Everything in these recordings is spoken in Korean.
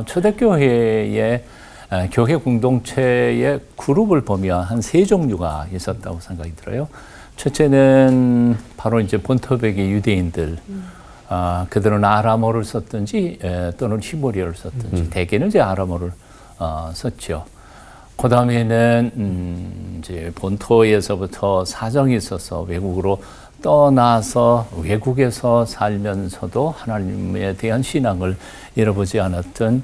초대교회의 교회 공동체의 그룹을 보면 한 세 종류가 있었다고 생각이 들어요. 첫째는 바로 이제 본토백의 유대인들. 그들은 아람어를 썼든지 또는 히브리어를 썼든지 대개는 이제 아람어를 썼죠. 그 다음에는 이제 본토에서부터 사정이 있어서 외국으로 떠나서 외국에서 살면서도 하나님에 대한 신앙을 잃어보지 않았던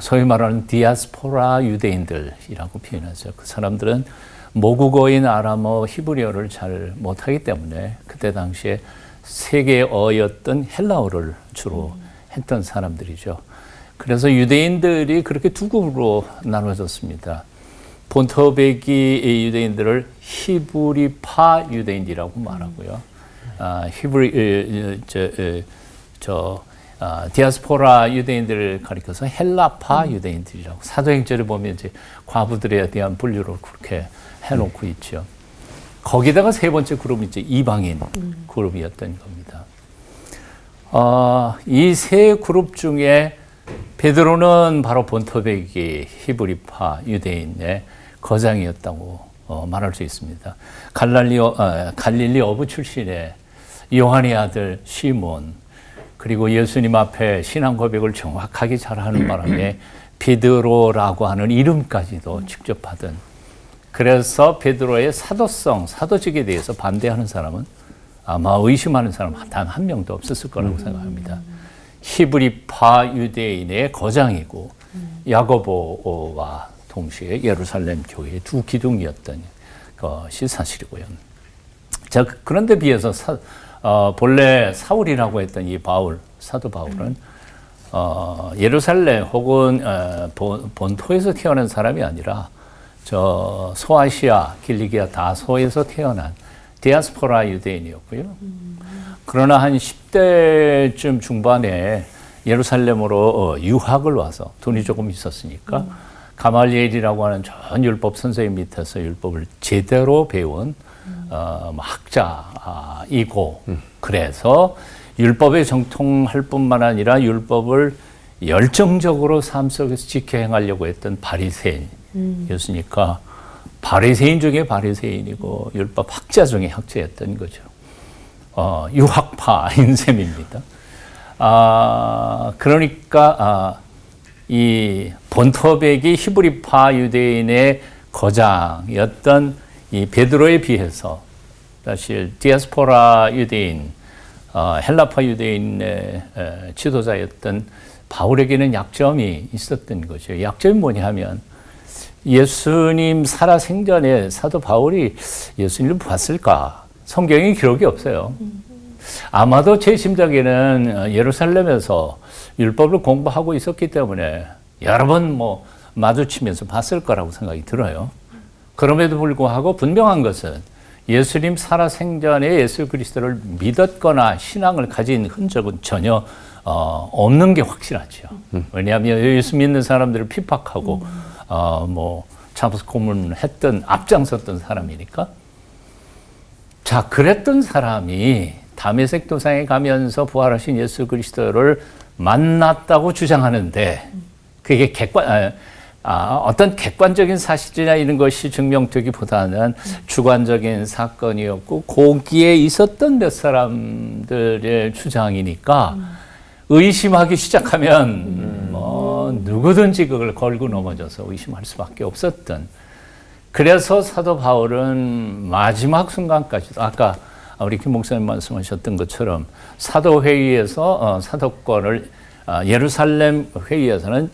소위 말하는 디아스포라 유대인들이라고 표현하죠. 그 사람들은 모국어인 아람어, 히브리어를 잘 못하기 때문에 그때 당시에 세계어였던 헬라어를 주로 했던 사람들이죠. 그래서 유대인들이 그렇게 두 그룹으로 나눠졌습니다. 본토백이 유대인들을 히브리파 유대인이라고 말하고요. 디아스포라 유대인들을 가리켜서 헬라파 유대인들이라고. 사도행전을 보면 이제 과부들에 대한 분류를 그렇게 해놓고 있죠. 거기다가 세 번째 그룹이 이제 이방인 그룹이었던 겁니다. 이 세 그룹 중에 베드로는 바로 본토백이 히브리파 유대인의 거장이었다고 말할 수 있습니다. 갈릴리 어부 출신의 요한의 아들 시몬, 그리고 예수님 앞에 신앙 고백을 정확하게 잘하는 바람에 베드로라고 하는 이름까지도 직접 받은. 그래서 베드로의 사도성, 사도직에 대해서 반대하는 사람은 아마 의심하는 사람 단 한 명도 없었을 거라고 생각합니다. 히브리파 유대인의 거장이고 야고보와 동시에 예루살렘 교회의 두 기둥이었던 것이 사실이고요. 자, 그런데 비해서 본래 사울이라고 했던 이 사도 바울은 예루살렘 혹은 본토에서 태어난 사람이 아니라 저 소아시아, 길리기아 다소에서 태어난 디아스포라 유대인이었고요. 그러나 한 10대쯤 중반에 예루살렘으로 유학을 와서 돈이 조금 있었으니까 가말리엘이라고 하는 전 율법 선생님 밑에서 율법을 제대로 배운 학자이고, 그래서 율법에 정통할 뿐만 아니라 율법을 열정적으로 삶 속에서 지켜 행하려고 했던 바리새인이었으니까 바리새인 중에 바리새인이고 율법 학자 중에 학자였던 거죠. 유학파인 셈입니다. 그러니까 이 본토백이 히브리파 유대인의 거장이었던 이 베드로에 비해서 사실 디아스포라 유대인, 헬라파 유대인의 지도자였던 바울에게는 약점이 있었던 거죠. 약점이 뭐냐 하면 예수님 살아생전에 사도 바울이 예수님을 봤을까? 성경에 기록이 없어요. 아마도 제 심작에는 예루살렘에서 율법을 공부하고 있었기 때문에 여러 번 마주치면서 봤을 거라고 생각이 들어요. 그럼에도 불구하고 분명한 것은 예수님 살아생전에 예수 그리스도를 믿었거나 신앙을 가진 흔적은 전혀 없는 게 확실하죠. 왜냐하면 예수 믿는 사람들을 핍박하고 참수 고문했던 앞장섰던 사람이니까. 자, 그랬던 사람이 다메섹 도상에 가면서 부활하신 예수 그리스도를 만났다고 주장하는데 그게 어떤 객관적인 사실이나 이런 것이 증명되기보다는 주관적인 사건이었고 거기에 있었던 몇 사람들의 주장이니까 의심하기 시작하면 누구든지 그걸 걸고 넘어져서 의심할 수밖에 없었던. 그래서 사도 바울은 마지막 순간까지도 아까 우리 김 목사님 말씀하셨던 것처럼 사도회의에서 사도권을 예루살렘 회의에서는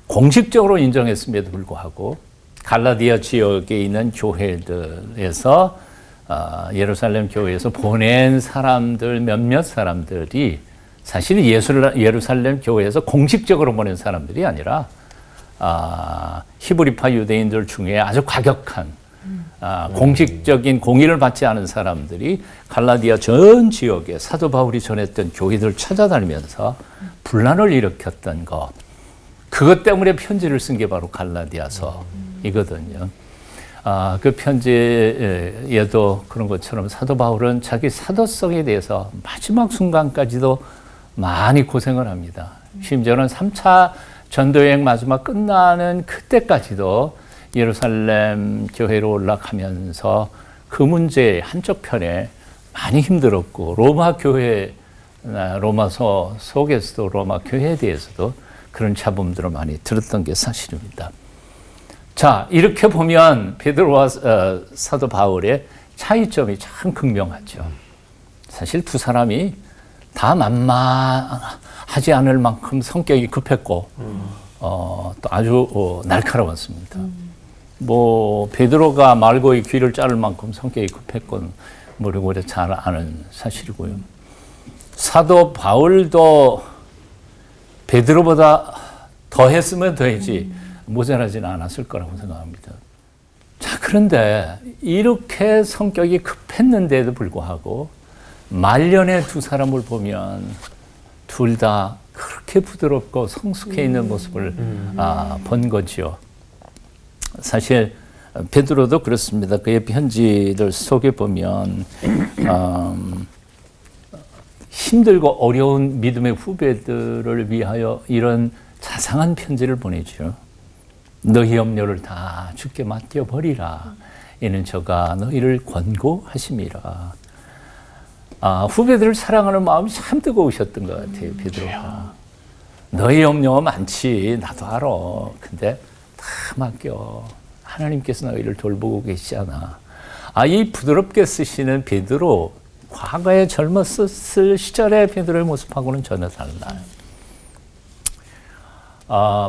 공식적으로 인정했음에도 불구하고 갈라디아 지역에 있는 교회들에서 예루살렘 교회에서 보낸 사람들 몇몇 사람들이 사실 예루살렘 교회에서 공식적으로 보낸 사람들이 아니라 히브리파 유대인들 중에 아주 과격한 공식적인 공의를 받지 않은 사람들이 갈라디아 전 지역에 사도 바울이 전했던 교회들을 찾아다니면서 분란을 일으켰던 것, 그것 때문에 편지를 쓴 게 바로 갈라디아서이거든요. 그 편지에도 그런 것처럼 사도 바울은 자기 사도성에 대해서 마지막 순간까지도 많이 고생을 합니다. 심지어는 3차 전도여행 마지막 끝나는 그때까지도 예루살렘 교회로 올라가면서 그 문제 한쪽 편에 많이 힘들었고 로마 교회, 로마서 속에서도 로마 교회에 대해서도 그런 잡음들을 많이 들었던 게 사실입니다. 자, 이렇게 보면 베드로와 사도 바울의 차이점이 참 극명하죠. 사실 두 사람이 다 만만하지 않을 만큼 성격이 급했고 또 아주 날카로웠습니다. 뭐 베드로가 말고의 귀를 자를 만큼 성격이 급했건 모르고 잘 아는 사실이고요. 사도 바울도 베드로보다 더 했으면 더했지 모자라지는 않았을 거라고 생각합니다. 자, 그런데 이렇게 성격이 급했는데도 불구하고 말년의 두 사람을 보면 둘 다 그렇게 부드럽고 성숙해 있는 모습을 본 거지요. 사실 베드로도 그렇습니다. 그의 편지들 속에 보면 힘들고 어려운 믿음의 후배들을 위하여 이런 자상한 편지를 보내죠. 너희 염려를 다 주께 맡겨버리라. 이는 저가 너희를 권고하심이라. 후배들을 사랑하는 마음이 참 뜨거우셨던 것 같아요, 베드로가. 너희 염려가 많지, 나도 알아. 근데 다 맡겨. 하나님께서 너희를 돌보고 계시잖아. 이 부드럽게 쓰시는 베드로, 과거에 젊었을 시절의 베드로의 모습하고는 전혀 달라요.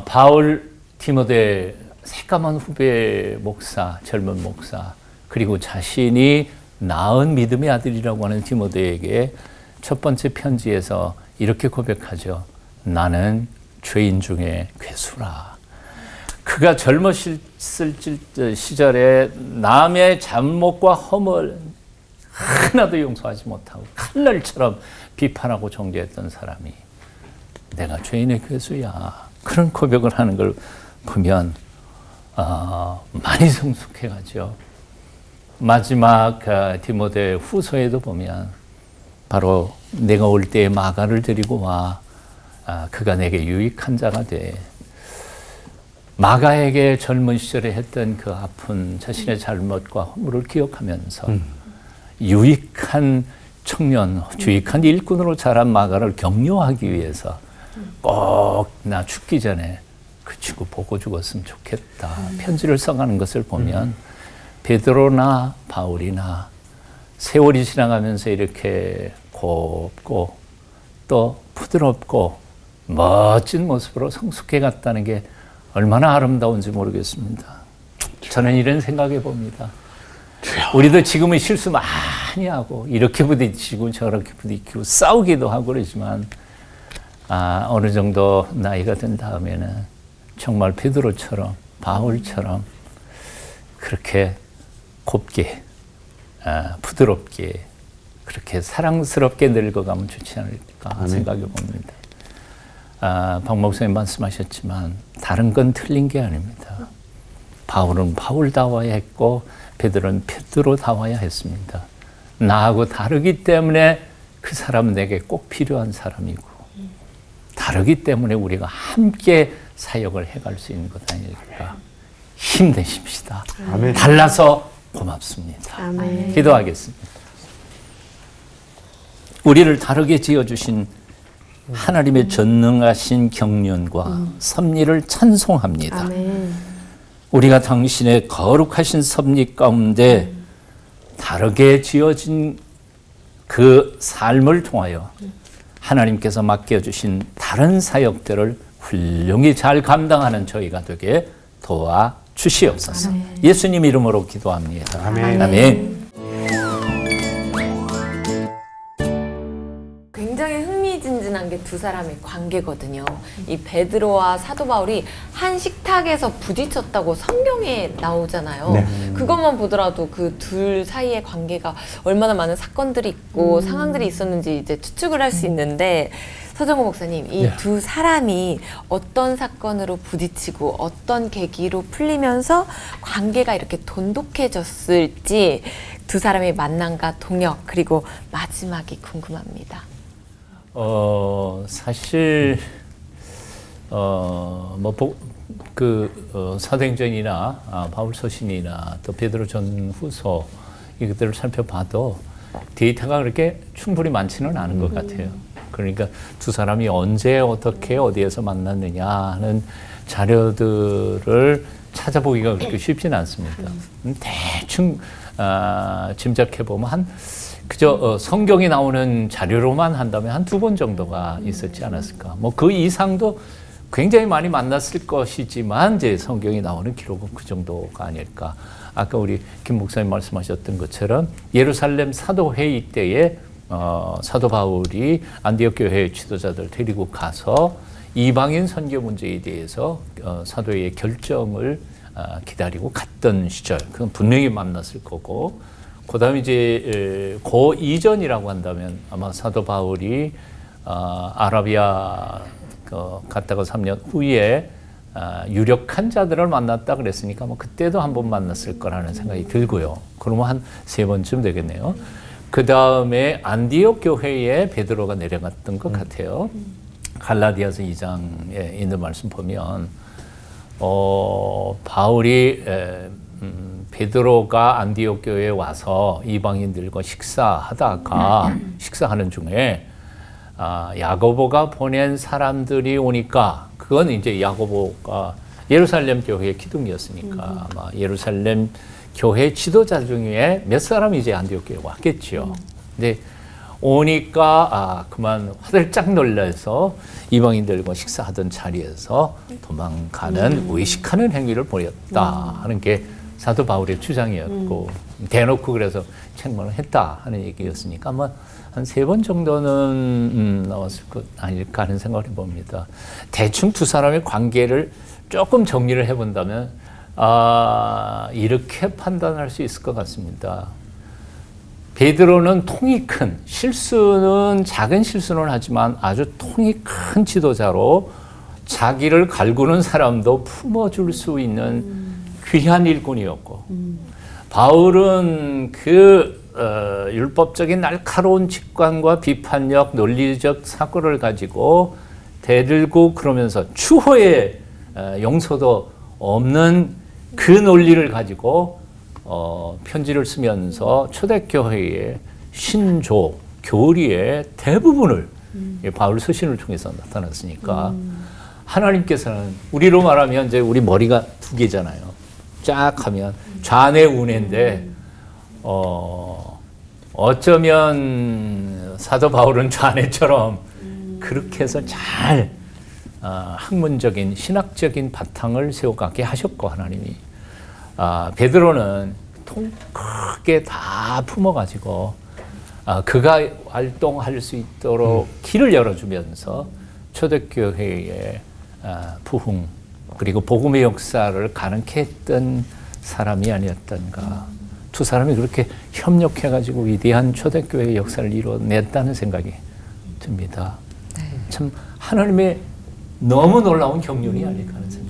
바울, 디모데, 새까만 후배 목사, 젊은 목사, 그리고 자신이 낳은 믿음의 아들이라고 하는 디모데에게 첫 번째 편지에서 이렇게 고백하죠. 나는 죄인 중에 괴수라. 그가 젊었을 시절에 남의 잘못과 허물 하나도 용서하지 못하고 칼날처럼 비판하고 정죄했던 사람이 내가 죄인의 괴수야. 그런 고백을 하는 걸 보면 많이 성숙해가죠. 마지막 디모데 후서에도 보면 바로 내가 올 때에 마가를 데리고 와. 그가 내게 유익한 자가 돼. 마가에게 젊은 시절에 했던 그 아픈 자신의 잘못과 허물을 기억하면서 유익한 청년, 유익한 일꾼으로 자란 마가를 격려하기 위해서 꼭 나 죽기 전에 그 친구 보고 죽었으면 좋겠다. 편지를 써가는 것을 보면 베드로나 바울이나 세월이 지나가면서 이렇게 곱고 또 부드럽고 멋진 모습으로 성숙해 갔다는 게 얼마나 아름다운지 모르겠습니다. 저는 이런 생각해 봅니다. 우리도 지금은 실수 많이 하고 이렇게 부딪히고 저렇게 부딪히고 싸우기도 하고 그러지만 어느 정도 나이가 든 다음에는 정말 베드로처럼 바울처럼 그렇게 곱게 부드럽게 그렇게 사랑스럽게 늙어가면 좋지 않을까 생각해 봅니다. 박 목사님 말씀하셨지만 다른 건 틀린 게 아닙니다. 바울은 바울다워야 했고 베드로는 베드로다워야 했습니다. 나하고 다르기 때문에 그 사람은 내게 꼭 필요한 사람이고 다르기 때문에 우리가 함께 사역을 해갈 수 있는 것 아닐까. 힘내십시다. 아멘. 달라서 고맙습니다. 아멘. 기도하겠습니다. 우리를 다르게 지어주신 하나님의 전능하신 경륜과 섭리를 찬송합니다. 아멘. 우리가 당신의 거룩하신 섭리 가운데 다르게 지어진 그 삶을 통하여 하나님께서 맡겨주신 다른 사역들을 훌륭히 잘 감당하는 저희가 되게 도와주시옵소서. 아멘. 예수님 이름으로 기도합니다. 아멘. 아멘. 굉장히 흥미진진한 게 두 사람의 관계거든요. 이 베드로와 사도 바울이 한 식탁에서 부딪혔다고 성경에 나오잖아요. 네. 그것만 보더라도 그 둘 사이의 관계가 얼마나 많은 사건들이 있고 상황들이 있었는지 이제 추측을 할 수 있는데 서정호 목사님, 이 두 사람이 어떤 사건으로 부딪히고 어떤 계기로 풀리면서 관계가 이렇게 돈독해졌을지 두 사람의 만남과 동역 그리고 마지막이 궁금합니다. 사실 사도행전이나 바울 서신이나 또 베드로 전후서 이것들을 살펴봐도 데이터가 그렇게 충분히 많지는 않은 것 같아요. 그러니까 두 사람이 언제 어떻게 어디에서 만났느냐 하는 자료들을 찾아보기가 그렇게 쉽지는 않습니다. 대충 짐작해보면 그저 성경에 나오는 자료로만 한다면 한 2번 정도가 있었지 않았을까. 뭐 그 이상도 굉장히 많이 만났을 것이지만 이제 성경에 나오는 기록은 그 정도가 아닐까. 아까 우리 김 목사님 말씀하셨던 것처럼 예루살렘 사도회의 때에 사도 바울이 안디옥 교회의 지도자들 데리고 가서 이방인 선교 문제에 대해서 사도회의 결정을 기다리고 갔던 시절, 그건 분명히 만났을 거고, 그 다음에 이제 그 이전이라고 한다면 아마 사도 바울이 아라비아 갔다가 3년 후에 유력한 자들을 만났다 그랬으니까 뭐 그때도 한 번 만났을 거라는 생각이 들고요. 그러면 한 3번쯤 되겠네요. 그 다음에 안디옥 교회에 베드로가 내려갔던 것 같아요. 갈라디아서 2장에 있는 말씀 보면 바울이 베드로가 안디옥 교회에 와서 이방인들과 식사하는 중에 야고보가 보낸 사람들이 오니까, 그건 이제 야고보가 예루살렘 교회의 기둥이었으니까 아마 예루살렘 교회 지도자 중에 몇 사람이 이제 안디옥 교회에 왔겠죠. 근데 오니까 그만 화들짝 놀라서 이방인들과 식사하던 자리에서 도망가는 의식하는 행위를 보였다 하는 게 사도 바울의 주장이었고, 대놓고 그래서 책망을 했다 하는 얘기였으니까 아마 한 3번 정도는 나왔을 것 아닐까 하는 생각을 해봅니다. 대충 두 사람의 관계를 조금 정리를 해본다면 이렇게 판단할 수 있을 것 같습니다. 베드로는 통이 큰, 작은 실수는 하지만 아주 통이 큰 지도자로 자기를 갈구는 사람도 품어줄 수 있는 귀한 일꾼이었고, 바울은 율법적인 날카로운 직관과 비판력, 논리적 사고를 가지고 대들고 그러면서 추호의 용서도 없는 그 논리를 가지고 편지를 쓰면서 초대교회의 신조, 교리의 대부분을 바울 서신을 통해서 나타났으니까 하나님께서는, 우리로 말하면 이제 우리 머리가 2개잖아요. 쫙 하면 좌뇌 우뇌인데 어쩌면 사도 바울은 좌뇌처럼 그렇게 해서 잘 학문적인 신학적인 바탕을 세워가게 하셨고, 하나님이 베드로는 통 크게 다 품어가지고 그가 활동할 수 있도록 길을 열어주면서 초대교회의 부흥 그리고 복음의 역사를 가능케 했던 사람이 아니었던가. 두 사람이 그렇게 협력해가지고 위대한 초대교회의 역사를 이뤄냈다는 생각이 듭니다. 참 하나님의 너무 놀라운 경륜이 아닐까 하는 생각.